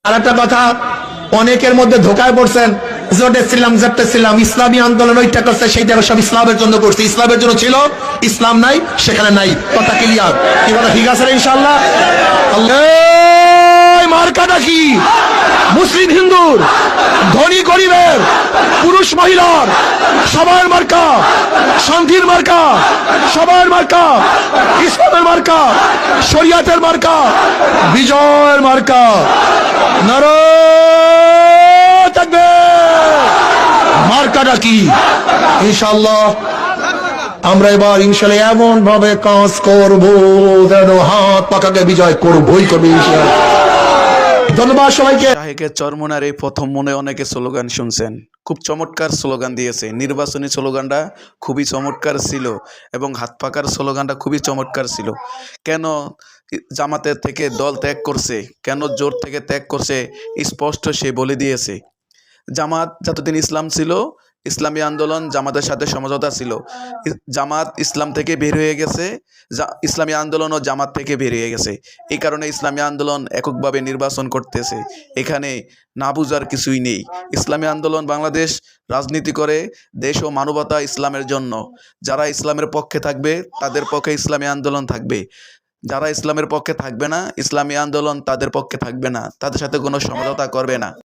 আরেকটা কথা, অনেকের মধ্যে ধোকায় পড়ছেন, জোটেছিলাম ইসলামী আন্দোলন ওইটা করছে সেইটা সব ইসলামের জন্য করছে, ইসলামের জন্য ছিল, ইসলাম নাই সেখানে নাই, কথা ক্লিয়ার? কি কথা ঠিক আছে ইনশাআল্লাহ? মার্কাটা কি? মুসলিম হিন্দুর, ধনী গরিবের, পুরুষ মহিলার, সবার মার্কা, শান্তির মার্কা, সবার মার্কা, ইসলামের মার্কা, শরিয়াতের মার্কা, বিজয়ের মার্কা। নারায়ে তাকবীর। মার্কাটা কি? ইনশাআল্লাহ আমরা এবার ইনশাআল্লাহ এমন ভাবে কাজ করব যেন হাত পাকাকে বিজয় করবই করবে ইনশাআল্লাহ। ধন্যবাদ সবাইকে। শাহেকের চরমনার এই প্রথম মনে অনেকে স্লোগান শুনছেন, খুব চমৎকার স্লোগান দিয়েছে। নির্বাচনী স্লোগানটা খুবই চমৎকার ছিল এবং হাত পাকার স্লোগানটা খুবই চমৎকার ছিল। কেন জামাতের থেকে দল ত্যাগ করছে, কেন জোট থেকে ত্যাগ করছে, স্পষ্ট সে বলে দিয়েছে। জামাত যতদিন ইসলাম ছিল, ইসলামী আন্দোলন জামাতের সাথে সমঝোতা ছিল। জামাত ইসলাম থেকে বের হয়ে গেছে, ইসলামী আন্দোলনও জামাত থেকে বের হয়ে গেছে। এই কারণে ইসলামী আন্দোলন এককভাবে নির্বাচন করতেছে। এখানে না বুঝার কিছুই নেই। ইসলামী আন্দোলন বাংলাদেশ রাজনীতি করে দেশ ও মানবতা ইসলামের জন্য। যারা ইসলামের পক্ষে থাকবে তাদের পক্ষে ইসলামী আন্দোলন থাকবে, যারা ইসলামের পক্ষে থাকবে না, ইসলামী আন্দোলন তাদের পক্ষে থাকবে না, তাদের সাথে কোনো সমঝোতা করবে না।